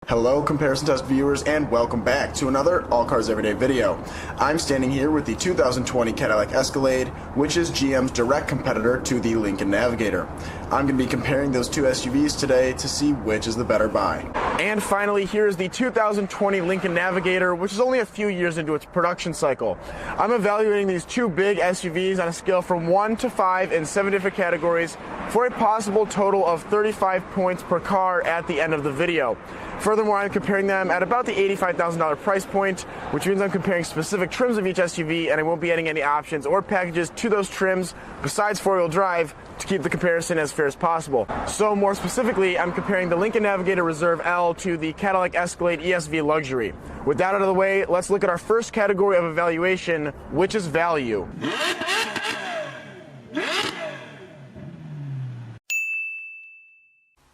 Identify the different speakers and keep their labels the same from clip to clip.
Speaker 1: Hello Comparison Test viewers and welcome back to another All Cars Everyday video. I'm standing here with the 2020 Cadillac Escalade, which is GM's direct competitor to the Lincoln Navigator. I'm going to be comparing those two SUVs today to see which is the better buy. And finally, here's the 2020 Lincoln Navigator, which is only a few years into its production cycle. I'm evaluating these two big SUVs on a scale from 1 to 5 in 7 different categories for a possible total of 35 points per car at the end of the video. Furthermore, I'm comparing them at about the $85,000 price point, which means I'm comparing specific trims of each SUV, and I won't be adding any options or packages to those trims besides four-wheel drive to keep the comparison as fair as possible. So more specifically, I'm comparing the Lincoln Navigator Reserve L to the Cadillac Escalade ESV Luxury. With that out of the way, let's look at our first category of evaluation, which is value.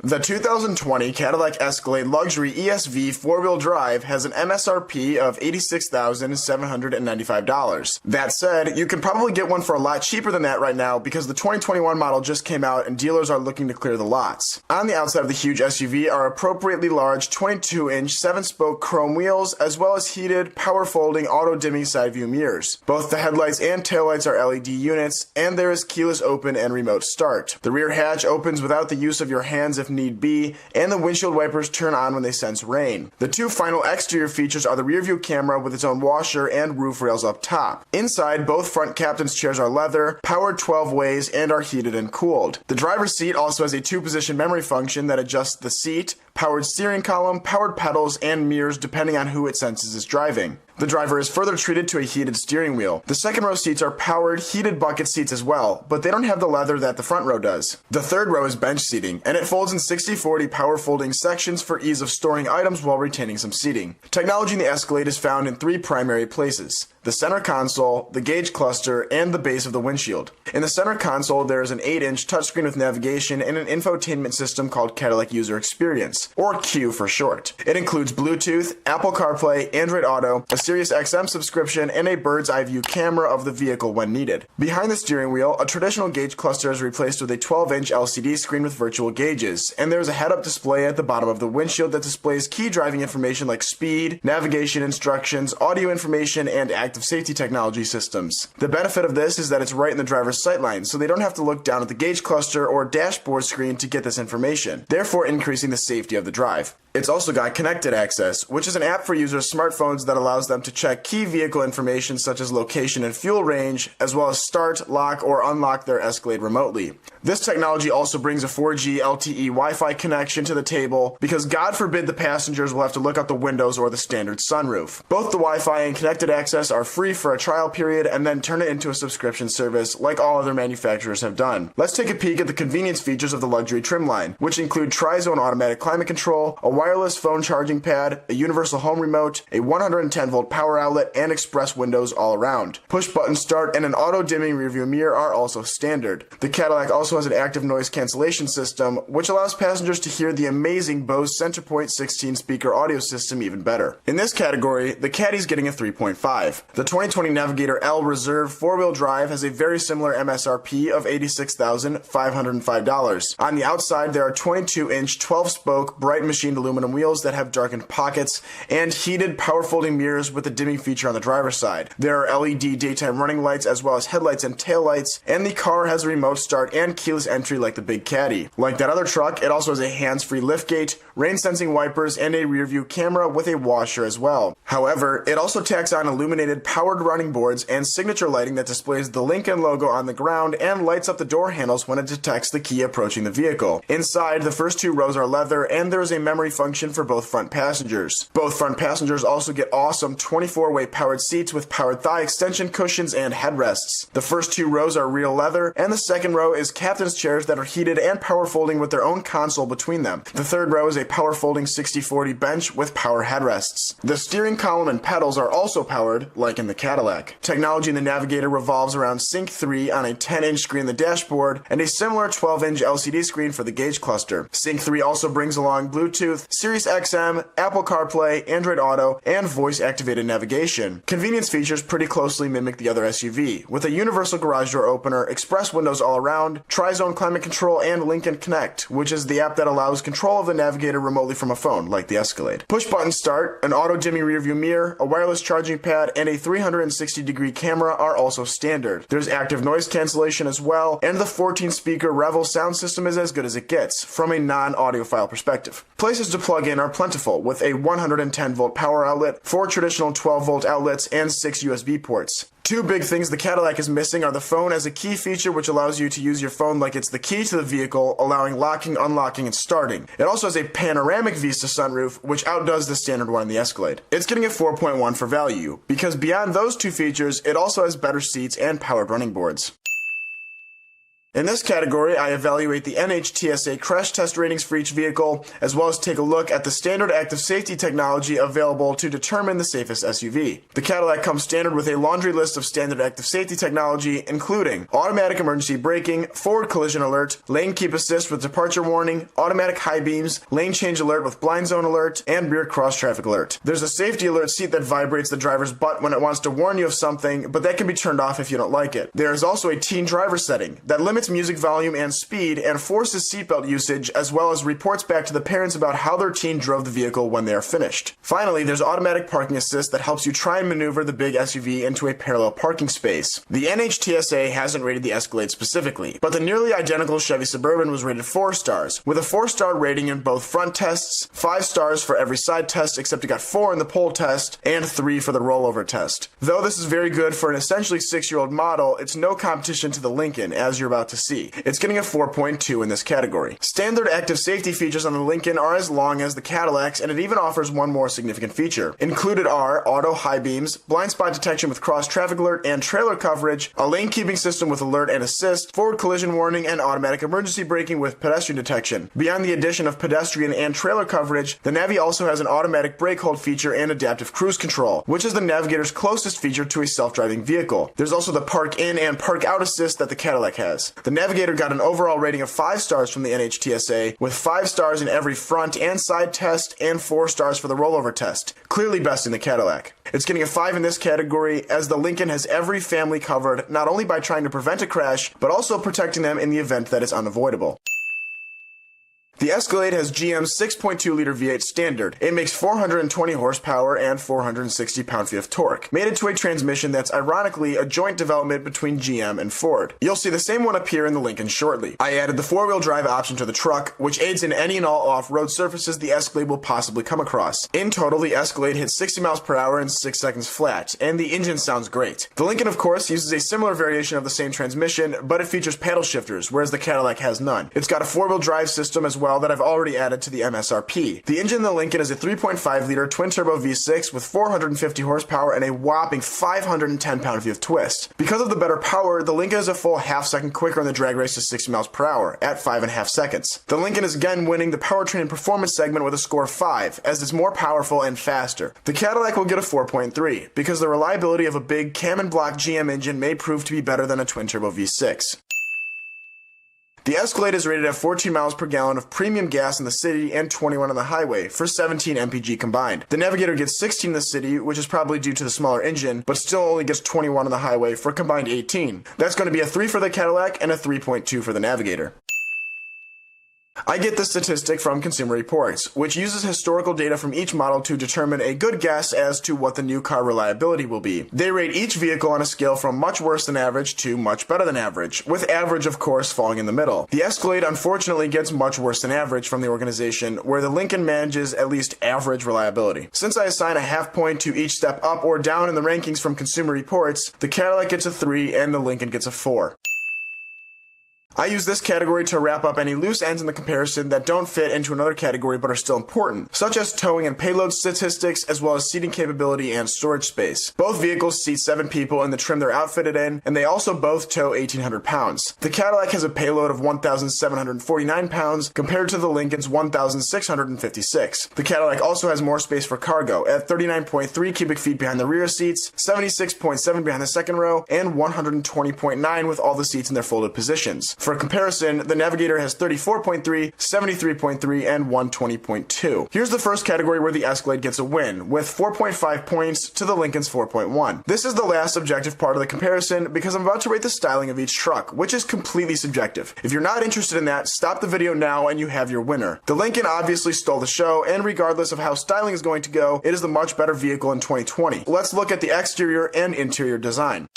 Speaker 1: The 2020 Cadillac Escalade Luxury ESV four-wheel drive has an MSRP of $86,795. That said, you can probably get one for a lot cheaper than that right now because the 2021 model just came out and dealers are looking to clear the lots. On the outside of the huge SUV are appropriately large 22-inch 7-spoke chrome wheels as well as heated, power-folding, auto-dimming side view mirrors. Both the headlights and taillights are LED units, and there is keyless open and remote start. The rear hatch opens without the use of your hands if need be, and the windshield wipers turn on when they sense rain. The two final exterior features are the rear view camera with its own washer and roof rails up top. Inside, both front captain's chairs are leather, powered 12 ways, and are heated and cooled. The driver's seat also has a 2-position memory function that adjusts the seat, powered steering column, powered pedals, and mirrors depending on who it senses is driving. The driver is further treated to a heated steering wheel. The second row seats are powered, heated bucket seats as well, but they don't have the leather that the front row does. The third row is bench seating, and it folds in 60/40 power folding sections for ease of storing items while retaining some seating. Technology in the Escalade is found in 3 primary places: the center console, the gauge cluster, and the base of the windshield. In the center console, there is an 8-inch touchscreen with navigation and an infotainment system called Cadillac User Experience, or Q for short. It includes Bluetooth, Apple CarPlay, Android Auto, a Sirius XM subscription, and a bird's eye view camera of the vehicle when needed. Behind the steering wheel, a traditional gauge cluster is replaced with a 12-inch LCD screen with virtual gauges, and there is a head-up display at the bottom of the windshield that displays key driving information like speed, navigation instructions, audio information, and active safety technology systems. The benefit of this is that it's right in the driver's sightline, so they don't have to look down at the gauge cluster or dashboard screen to get this information, therefore increasing the safety of the drive. It's also got Connected Access, which is an app for users' smartphones that allows them to check key vehicle information such as location and fuel range, as well as start, lock, or unlock their Escalade remotely. This technology also brings a 4G LTE Wi-Fi connection to the table because God forbid the passengers will have to look out the windows or the standard sunroof. Both the Wi-Fi and Connected Access are free for a trial period and then turn it into a subscription service like all other manufacturers have done. Let's take a peek at the convenience features of the luxury trim line, which include tri-zone automatic climate control, a wireless phone charging pad, a universal home remote, a 110-volt power outlet, and express windows all around. Push-button start and an auto-dimming rearview mirror are also standard. The Cadillac also has an active noise cancellation system, which allows passengers to hear the amazing Bose Centerpoint 16-speaker audio system even better. In this category, the Caddy's getting a 3.5. The 2020 Navigator L Reserve four-wheel drive has a very similar MSRP of $86,505. On the outside, there are 22-inch 12-spoke bright machined aluminum wheels that have darkened pockets and heated power folding mirrors with a dimming feature on the driver's side. There are LED daytime running lights as well as headlights and taillights, and the car has a remote start and keyless entry like the big Caddy. Like that other truck, it also has a hands-free liftgate, rain-sensing wipers, and a rear-view camera with a washer as well. However, it also tacks on illuminated powered running boards and signature lighting that displays the Lincoln logo on the ground and lights up the door handles when it detects the key approaching the vehicle. Inside, the first 2 rows are leather, and there is a memory function for both front passengers. Both front passengers also get awesome 24-way powered seats with powered thigh extension cushions and headrests. The first 2 rows are real leather, and the second row is captain's chairs that are heated and power folding with their own console between them. The third row is a power folding 60/40 bench with power headrests. The steering column and pedals are also powered, like in the Cadillac. Technology in the Navigator revolves around Sync 3 on a 10-inch screen in the dashboard and a similar 12-inch LCD screen for the gauge cluster. Sync 3 also brings along Bluetooth, Sirius XM, Apple CarPlay, Android Auto, and voice-activated navigation. Convenience features pretty closely mimic the other SUV, with a universal garage door opener, express windows all around, Tri-Zone climate control, and Lincoln Connect, which is the app that allows control of the Navigator remotely from a phone, like the Escalade. Push-button start, an auto-dimming rearview mirror, a wireless charging pad, and a 360-degree camera are also standard. There's active noise cancellation as well, and the 14-speaker Revel sound system is as good as it gets, from a non-audiophile perspective. Places to plug in are plentiful, with a 110-volt power outlet, 4 traditional 12-volt outlets, and 6 USB ports. Two big things the Cadillac is missing are the phone as a key feature, which allows you to use your phone like it's the key to the vehicle, allowing locking, unlocking, and starting. It also has a panoramic Vista sunroof, which outdoes the standard one in the Escalade. It's getting a 4.1 for value, because beyond those two features, it also has better seats and powered running boards. In this category, I evaluate the NHTSA crash test ratings for each vehicle, as well as take a look at the standard active safety technology available to determine the safest SUV. The Cadillac comes standard with a laundry list of standard active safety technology, including automatic emergency braking, forward collision alert, lane keep assist with departure warning, automatic high beams, lane change alert with blind zone alert, and rear cross traffic alert. There's a safety alert seat that vibrates the driver's butt when it wants to warn you of something, but that can be turned off if you don't like it. There is also a teen driver setting that limits music volume and speed and forces seatbelt usage, as well as reports back to the parents about how their teen drove the vehicle when they are finished. Finally, there's automatic parking assist that helps you try and maneuver the big SUV into a parallel parking space. The NHTSA hasn't rated the Escalade specifically, but the nearly identical Chevy Suburban was rated 4 stars, with a 4-star rating in both front tests, 5 stars for every side test except it got 4 in the pole test, and 3 for the rollover test. Though this is very good for an essentially 6-year-old model, it's no competition to the Lincoln, as you're about to see. It's getting a 4.2 in this category. Standard active safety features on the Lincoln are as long as the Cadillacs, and it even offers one more significant feature. Included are auto high beams, blind spot detection with cross traffic alert and trailer coverage, a lane keeping system with alert and assist, forward collision warning, and automatic emergency braking with pedestrian detection. Beyond the addition of pedestrian and trailer coverage, the Navi also has an automatic brake hold feature and adaptive cruise control, which is the Navigator's closest feature to a self-driving vehicle. There's also the park in and park out assist that the Cadillac has. The Navigator got an overall rating of 5 stars from the NHTSA, with 5 stars in every front and side test and 4 stars for the rollover test. Clearly best in the Cadillac. It's getting a 5 in this category, as the Lincoln has every family covered, not only by trying to prevent a crash, but also protecting them in the event that it's unavoidable. The Escalade has GM's 6.2-liter V8 standard. It makes 420 horsepower and 460 pound-feet of torque, mated to a transmission that's ironically a joint development between GM and Ford. You'll see the same one appear in the Lincoln shortly. I added the 4-wheel drive option to the truck, which aids in any and all off-road surfaces the Escalade will possibly come across. In total, the Escalade hits 60 miles per hour in 6 seconds flat, and the engine sounds great. The Lincoln, of course, uses a similar variation of the same transmission, but it features paddle shifters, whereas the Cadillac has none. It's got a 4-wheel drive system as well that I've already added to the MSRP. The engine in the Lincoln is a 3.5-liter twin-turbo V6 with 450 horsepower and a whopping 510 pound-feet of twist. Because of the better power, the Lincoln is a full half-second quicker in the drag race to 60 miles per hour, at 5.5 seconds. The Lincoln is again winning the powertrain and performance segment with a score of 5, as it's more powerful and faster. The Cadillac will get a 4.3, because the reliability of a big cam and block GM engine may prove to be better than a twin-turbo V6. The Escalade is rated at 14 miles per gallon of premium gas in the city and 21 on the highway, for 17 mpg combined. The Navigator gets 16 in the city, which is probably due to the smaller engine, but still only gets 21 on the highway for a combined 18. That's going to be a 3 for the Cadillac and a 3.2 for the Navigator. I get this statistic from Consumer Reports, which uses historical data from each model to determine a good guess as to what the new car reliability will be. They rate each vehicle on a scale from much worse than average to much better than average, with average, of course, falling in the middle. The Escalade unfortunately gets much worse than average from the organization, where the Lincoln manages at least average reliability. Since I assign a half point to each step up or down in the rankings from Consumer Reports, the Cadillac gets a 3 and the Lincoln gets a 4. I use this category to wrap up any loose ends in the comparison that don't fit into another category but are still important, such as towing and payload statistics, as well as seating capability and storage space. Both vehicles seat 7 people in the trim they're outfitted in, and they also both tow 1,800 pounds. The Cadillac has a payload of 1,749 pounds compared to the Lincoln's 1,656. The Cadillac also has more space for cargo at 39.3 cubic feet behind the rear seats, 76.7 behind the second row, and 120.9 with all the seats in their folded positions. For comparison, the Navigator has 34.3, 73.3, and 120.2. Here's the first category where the Escalade gets a win, with 4.5 points to the Lincoln's 4.1. This is the last objective part of the comparison because I'm about to rate the styling of each truck, which is completely subjective. If you're not interested in that, stop the video now and you have your winner. The Lincoln obviously stole the show, and regardless of how styling is going to go, it is the much better vehicle in 2020. Let's look at the exterior and interior design.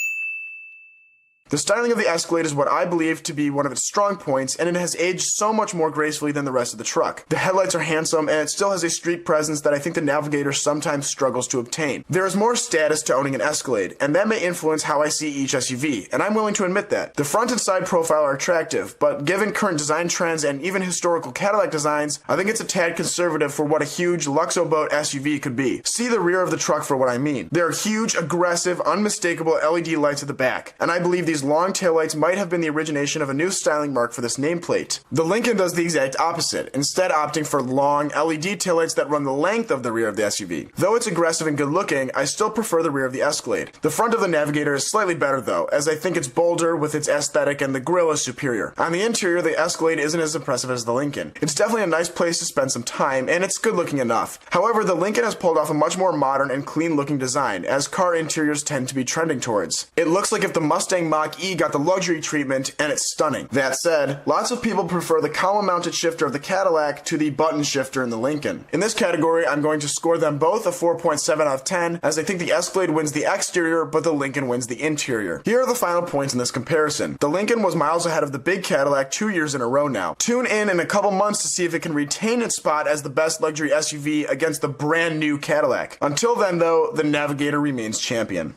Speaker 1: The styling of the Escalade is what I believe to be one of its strong points, and it has aged so much more gracefully than the rest of the truck. The headlights are handsome, and it still has a street presence that I think the Navigator sometimes struggles to obtain. There is more status to owning an Escalade, and that may influence how I see each SUV, and I'm willing to admit that. The front and side profile are attractive, but given current design trends and even historical Cadillac designs, I think it's a tad conservative for what a huge Luxo boat SUV could be. See the rear of the truck for what I mean. There are huge, aggressive, unmistakable LED lights at the back, and I believe these long taillights might have been the origination of a new styling mark for this nameplate. The Lincoln does the exact opposite, instead opting for long LED taillights that run the length of the rear of the SUV. Though it's aggressive and good looking, I still prefer the rear of the Escalade. The front of the Navigator is slightly better though, as I think it's bolder with its aesthetic and the grille is superior. On the interior, the Escalade isn't as impressive as the Lincoln. It's definitely a nice place to spend some time, and it's good looking enough. However, the Lincoln has pulled off a much more modern and clean looking design, as car interiors tend to be trending towards. It looks like if the Mustang Mach-E got the luxury treatment, and it's stunning. That said, lots of people prefer the column-mounted shifter of the Cadillac to the button shifter in the Lincoln. In this category, I'm going to score them both a 4.7 out of 10, as I think the Escalade wins the exterior, but the Lincoln wins the interior. Here are the final points in this comparison. The Lincoln was miles ahead of the big Cadillac 2 years in a row now. Tune in a couple months to see if it can retain its spot as the best luxury SUV against the brand new Cadillac. Until then, though, the Navigator remains champion.